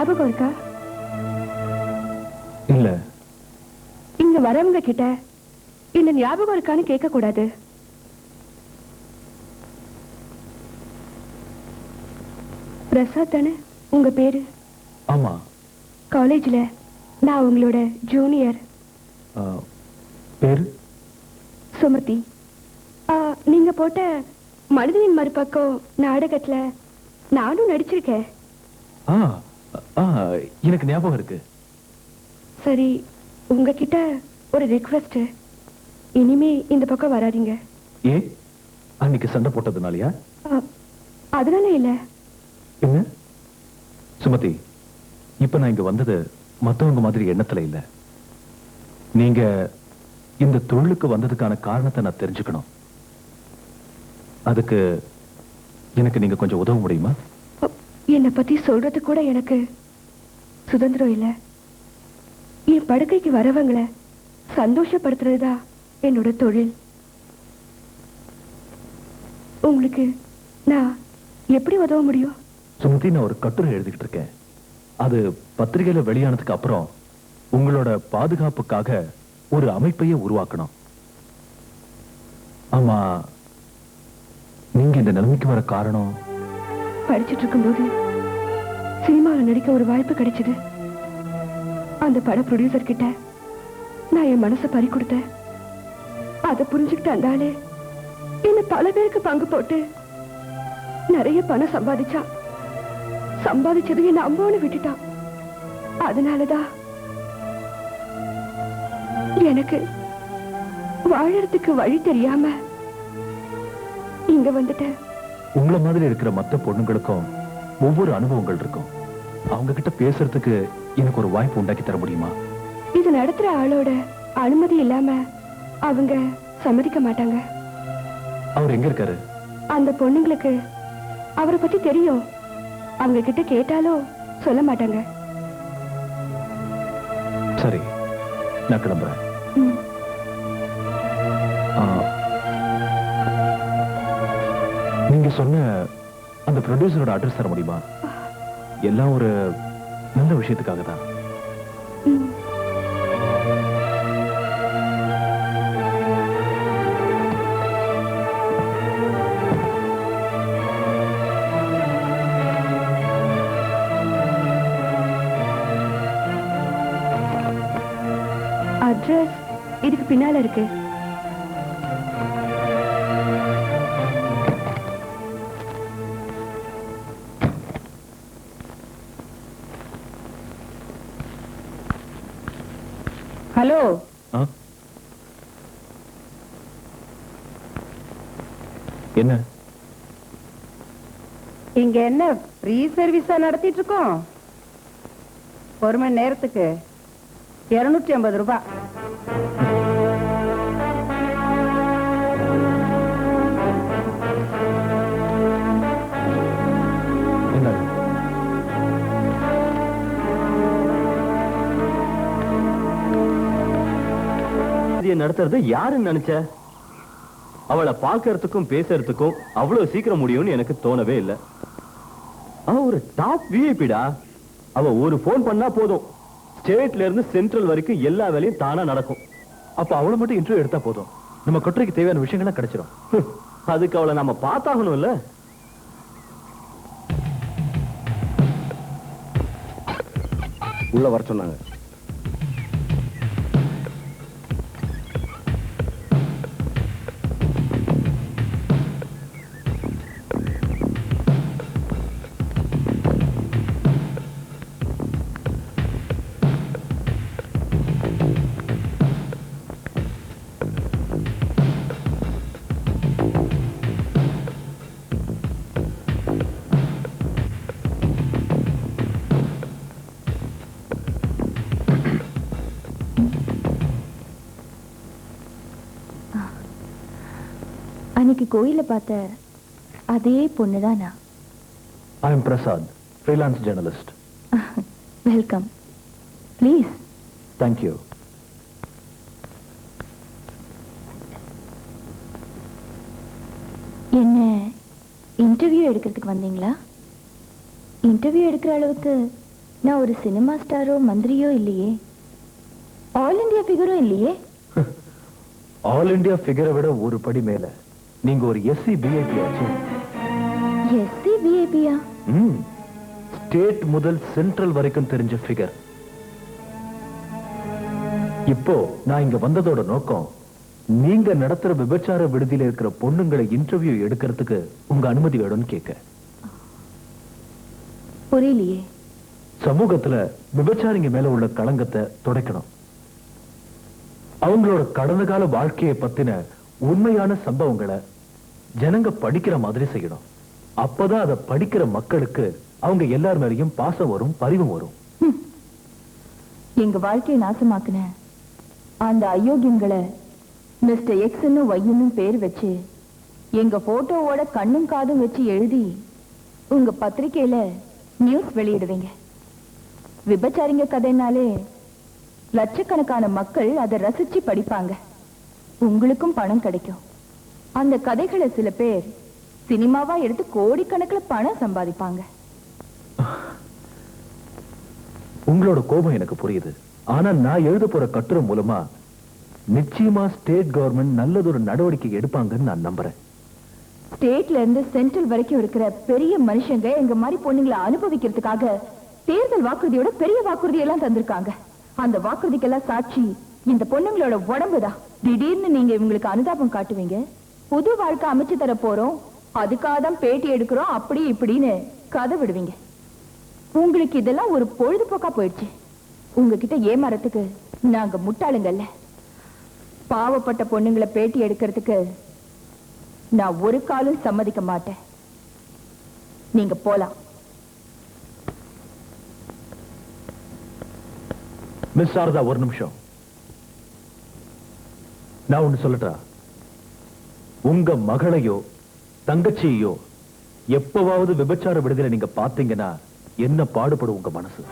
ஞாபகம் இருக்கா? இல்ல. இங்க வரவங்க கிட்ட இந்த ஞாபகம் இருக்கான்னு கேட்க கூடாது. பிரசாத் தானே உங்க பேரு? ஆமா. காலேஜ்ல நான் உங்களோட ஜூனியர். பேரு சுமதி. நீங்க போட்ட மனிதனின் மறுபக்கம் நாடகத்துல நானும் நடிச்சிருக்கேன். எனக்கு ஞாபகம் இருக்கு. சரி, உங்ககிட்ட ஒரு ரிக்வெஸ்ட். இனிமே இந்த பக்கம் வராதீங்க. ஏ, அன்னைக்கு சண்டை போட்டதுனாலயா? அதனால இல்ல. என்ன சுமதி, இப்ப நான் இங்க வந்தது மத்தவங்க மாதிரி எண்ணத்துல இல்ல. நீங்க இந்த தொழிலுக்கு வந்ததுக்கான காரணத்தை நான் தெரிஞ்சுக்கணும். அதுக்கு எனக்கு நீங்க கொஞ்சம் உதவ முடியுமா? என்னை பத்தி சொல்றது கூட எனக்கு சுதந்திரம் இல்ல. என் படுக்கைக்கு வரவங்களை சந்தோஷப்படுத்துறதுதா என்னோட தொழில். உங்களுக்கு நான் எப்படி உதவ முடியும்? சுமதி, நான் ஒரு கட்டுரை எழுதிக்கிட்டு இருக்கேன். அது பத்திரிகையில வெளியானதுக்கு அப்புறம் உங்களோட பாதுகாப்புக்காக ஒரு அமைப்பையே உருவாக்கணும். ஆமா, நீங்க இந்த நிலைமைக்கு வர காரணம்? படிச்சுட்டு இருக்கும்போது சினிமாவில் நடிக்க ஒரு வாய்ப்பு கிடைச்சது. அந்த பட ப்ரொடியூசர் கிட்ட நான் என் மனசை பறி கொடுத்தேன். அதை புரிஞ்சுக்கிட்டு அந்த ஆளு என்ன பல பேருக்கு பங்கு போட்டு நிறைய பணம் சம்பாதிச்சான். சம்பாதிச்சது என்ன அம்போன்னு விட்டுட்டான். அதனாலதான் எனக்கு வாழறதுக்கு வழி தெரியாம இங்க வந்துட்டேன். உங்களை மாதிரி இருக்கிற மத்த பொண்ணுங்களுக்கும் ஒவ்வொரு அனுபவங்கள் இருக்கும். அவங்க கிட்ட பேசுறதுக்கு எனக்கு ஒரு வாய்ப்பு உண்டாக்கி தர முடியுமா? இது நடத்துற ஆளோட அனுமதி இல்லாம அவங்க சம்மதிக்க மாட்டாங்க. அவர் எங்க இருக்காரு? அந்த பொண்ணுங்களுக்கு அவரை பத்தி தெரியும். அவங்க கிட்ட கேட்டாலும் சொல்ல மாட்டாங்க. சரி, நான் கிளம்புறேன். நீங்க சொன்ன அந்த ப்ரொடியூசரோட அட்ரஸ் தர முடியுமா? எல்லாம் ஒரு நல்ல விஷயத்துக்காக தான். அட்ரஸ் இதுக்கு பின்னால இருக்கு. ஹலோ. என்ன இங்க என்ன ஃப்ரீ சர்வீஸா நடத்திட்டு இருக்கோம்? ஒரு மணி நேரத்துக்கு 250 ரூபாய். நடத்துறது யாருன்னு நினைச்ச? அவளை பார்க்கறதுக்கும் பேசுறதுக்கும் அவ்வளவு சீக்கிரம் முடியும்னு எனக்கு தோணவே இல்லை. அவ ஒரு டாப் விஐபிடா. அவ ஒரு போன் பண்ணா போதும், ஸ்டேட்ல இருந்து சென்ட்ரல் வரைக்கும் எல்லா வேலையும் தானா நடக்கும். அப்ப அவளை மட்டும் இன்டர்வியூ எடுத்தா போதும், நம்ம கட்டுரைக்கு தேவையான விஷயங்கள்லாம் கிடைச்சிடும். அதுக்கு அவளை நம்ம பார்த்தாகணும் இல்ல? உள்ள வர சொன்னாங்க. அன்னைக்கு கோயில பார்த்த அதே பொண்ணுதான் நான். I am Prasad, freelance journalist. Welcome. Please. Thank you. என்ன இன்டர்வியூ எடுக்கிறதுக்கு வந்தீங்களா? இன்டர்வியூ எடுக்கிற அளவுக்கு நான் ஒரு சினிமா ஸ்டாரோ மந்திரியோ இல்லையே, ஆல் இந்தியா ஃபிகரும் இல்லையே. ஆல் இந்தியா ஃபிகரை விட ஒரு படி மேல நீங்க ஒரு எஸ்சி பிஐபி ஆச்சு. எஸ்சி விஐபியா? ஸ்டேட் முதல் சென்ட்ரல் வரைக்கும் தெரிஞ்ச ஃபிகர். இப்போ நான் இங்க வந்ததோட நோக்கம், நீங்க நடத்துற விபச்சார விடுதியில இருக்கிற பொண்ணுங்களை இன்டர்வியூ எடுக்கிறதுக்கு உங்க அனுமதி வேணும்னு கேட்க. புரியலையே. சமூகத்துல விபச்சாரிங்க மேல உள்ள களங்கத்தை துடைக்கணும். அவங்களோட கடந்த கால வாழ்க்கையை பத்தின உண்மையான சம்பவங்களை ஜனங்க படிக்கிற மாதிரி செய்யணும். அப்பதான் அதை படிக்கிற மக்களுக்கு அவங்க எல்லார் மேலையும் பாசம் வரும், பரிவும் வரும். எங்க வாழ்க்கையை நாசமாக்குன அந்த அயோக்கியங்களை மிஸ்டர் எக்ஸ்ன்னு ஒய்ன்னு பேர் வச்சு எங்க போட்டோவோட கண்ணும் காதும் வச்சு எழுதி உங்க பத்திரிக்கையில நியூஸ் வெளியிடுவீங்க. விபச்சாரிங்க கதைனாலே லட்சக்கணக்கான மக்கள் அதை ரசிச்சு படிப்பாங்க. உங்களுக்கும் பணம் கிடைக்கும். அந்த கதைகளை சில பேர் சினிமாவா எடுத்து கோடிக்கணக்கில் பணம் சம்பாதிப்பாங்க. உங்களோட கோபம் எனக்கு புரியுது. ஆனா நான் எழுத போற கட்டுரை மூலமா நிச்சயமா ஸ்டேட் கவர்மெண்ட் நல்லதொரு நடவடிக்கை எடுப்பாங்கன்னு நான் நம்புறேன். ஸ்டேட்ல இருந்து சென்ட்ரல் வரைக்கும் இருக்கிற பெரிய மனுஷங்க எங்க மாதிரி பொண்ணுங்களை அனுபவிக்கிறதுக்காக தேர்தல் வாக்குறுதியோட பெரிய வாக்குறுதி எல்லாம் தந்திருக்காங்க. அந்த வாக்குறுதிக்கெல்லாம் சாட்சி இந்த பொண்ணுங்களோட உடம்புதான். திடீர்னு நீங்க இவங்களுக்கு அனுதாபம் காட்டுவீங்க, புது வாழ்க்கை அமைச்சு தர போறோம், அதுக்காக தான் பேட்டி எடுக்கிறோம், அப்படி இப்படின்னு கதை விடுவீங்க. உங்களுக்கு இதெல்லாம் ஒரு பொழுதுபோக்கா போயிடுச்சு. உங்ககிட்ட ஏமாறதுக்கு நாங்க முட்டாளுங்கல்ல. பாவப்பட்ட பொண்ணுங்களை பேட்டி எடுக்கிறதுக்கு நான் ஒரு காலும் சம்மதிக்க மாட்டேன். நீங்க போலாம். மிஸ் சாரதா, ஒரு நிமிஷம். நான் ஒண்ணு சொல்லட்டா? உங்க மகளையோ தங்கச்சியோ எப்பவாவது விபச்சார விடுதலை நீங்க பாத்தீங்கன்னா என்ன பாடுபடும் உங்க மனசு?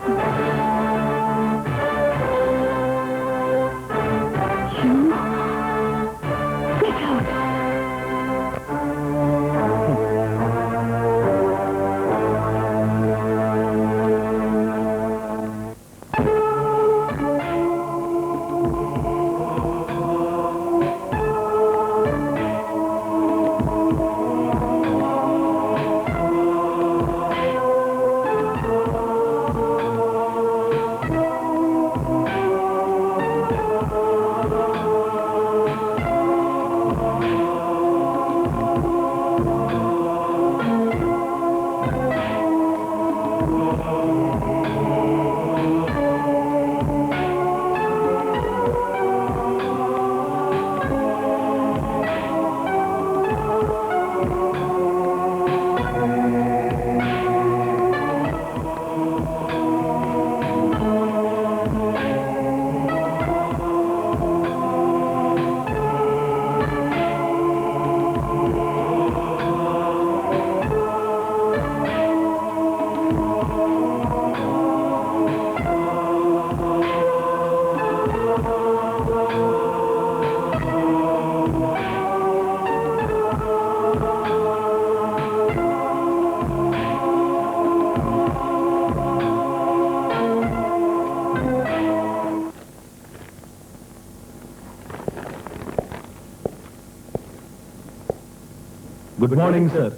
Good morning sir.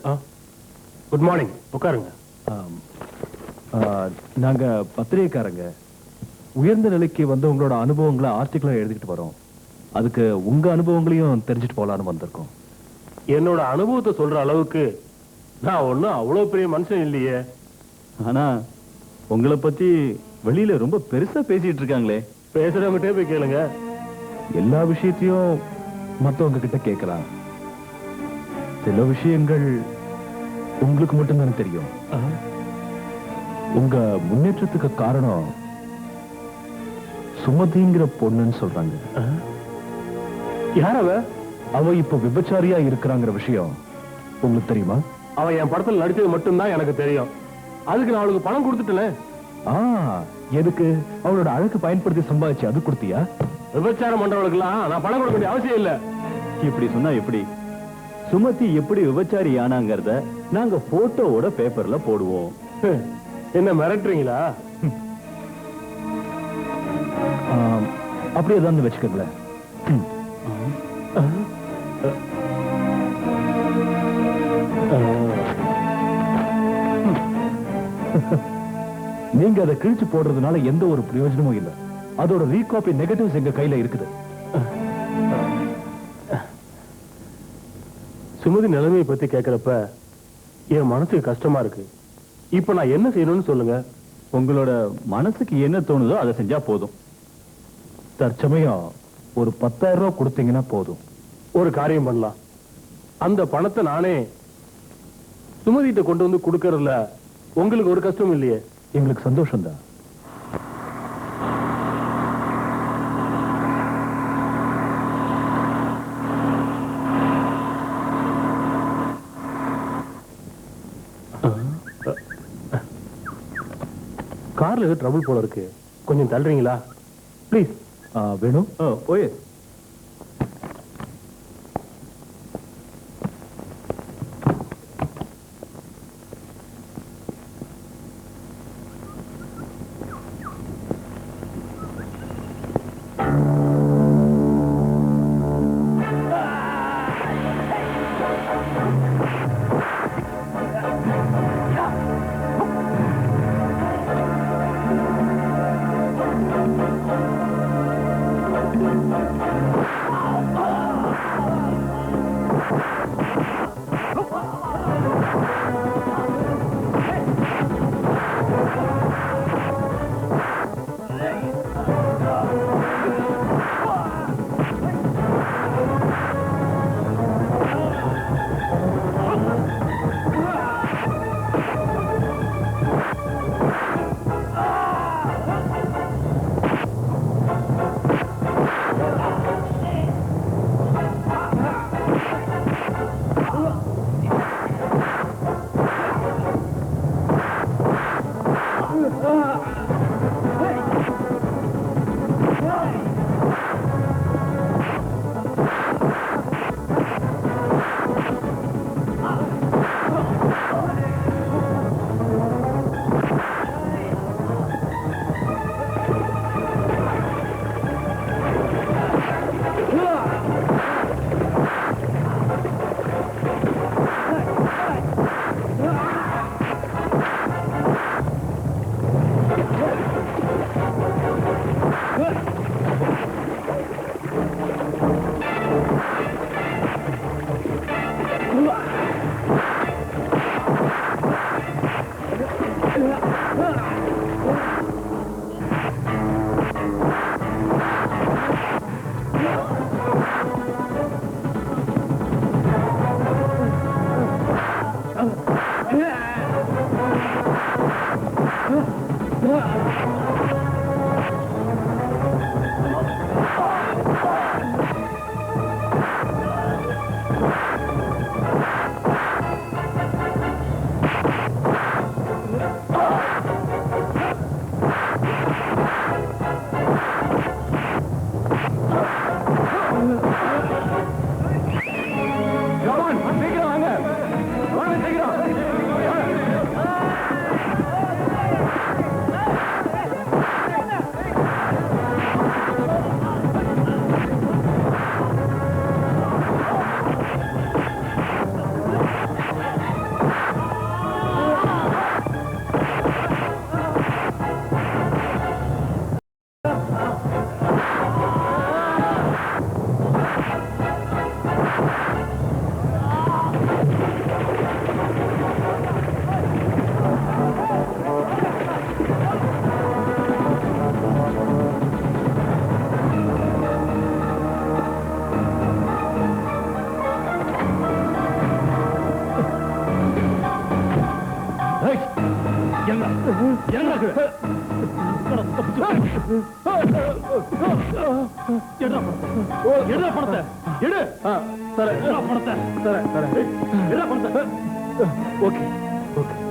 Good morning. உட்காருங்க. நாங்க பத்திரிகைக்காரங்க. உயர்ந்த நிலைக்கு வந்து உங்களோட அனுபவங்களை ஆர்டிகிளா எழுதிட்டு வரோம். அதுக்கு உங்க அனுபவங்களையும் தெரிஞ்சுட்டு போலான்னு வந்திருக்கோம். என்னோட அனுபவத்தை சொல்ற அளவுக்கு நான் ஒண்ணும் அவ்வளவு பெரிய மனுஷன் இல்லையே. ஆனா உங்களை பத்தி வெளியில ரொம்ப பெருசா பேசிட்டு இருக்காங்களே. பேசுறவங்கிட்டே போய் கேளுங்க. எல்லா விஷயத்தையும் மத்தவங்க கிட்ட கேட்கலாம். சில விஷயங்கள் உங்களுக்கு மட்டும்தான் தெரியும். உங்க முன்னேற்றத்துக்கு காரணம் சுமதிங்கிற பொண்ணுன்னு சொல்றாங்க. யார் அவ? அவ இப்ப விபச்சாரியா இருக்கிறாங்கிற விஷயம் உங்களுக்கு தெரியுமா? அவ என் படத்துல நடிச்சது மட்டும்தான் எனக்கு தெரியும். அதுக்கு நான் அவளுக்கு பணம் கொடுத்துட்டேன். எதுக்கு? அவளோட அழகு பயன்படுத்தி சம்பாதிச்சு அது கொடுத்தியா? விபச்சாரம் பண்றவளுக்குலாம் நான் பணம் கொடுக்க வேண்டிய அவசியம் இல்ல. இப்படி சொன்னா எப்படி? சுமதி எப்படி விபச்சாரி ஆனாங்கிறத நாங்க போட்டோவோட பேப்பர்ல போடுவோம். என்ன மிரட்டுறீங்களா? அப்படியே தான் வச்சுக்கோங்களேன். நீங்க அதை கிழிச்சு போடுறதுனால எந்த ஒரு பிரயோஜனமும் இல்லை. அதோட ரீகாப்பி நெகட்டிவ்ஸ் எங்க கையில இருக்குது. சுமதி நிலைமையை பத்தி கேட்கிறப்ப என் மனசுக்கு கஷ்டமா இருக்கு. இப்ப நான் என்ன செய்யணும்னு சொல்லுங்க. உங்களோட மனசுக்கு என்ன தோணுதோ அதை செஞ்சா போதும். தற்சமயம் ஒரு 10,000 ரூபாய் கொடுத்தீங்கன்னா போதும். ஒரு காரியம் பண்ணலாம். அந்த பணத்தை நானே சுமதிட்ட கொண்டு வந்து கொடுக்கறதுல உங்களுக்கு ஒரு கஷ்டம் இல்லையே? எங்களுக்கு சந்தோஷம் தான். கார்ல ஏதோ ட்ரபிள் போல இருக்கு. கொஞ்சம் தள்ளுறீங்களா ப்ளீஸ்? வேணும். ஓயே ஓகே ஓகே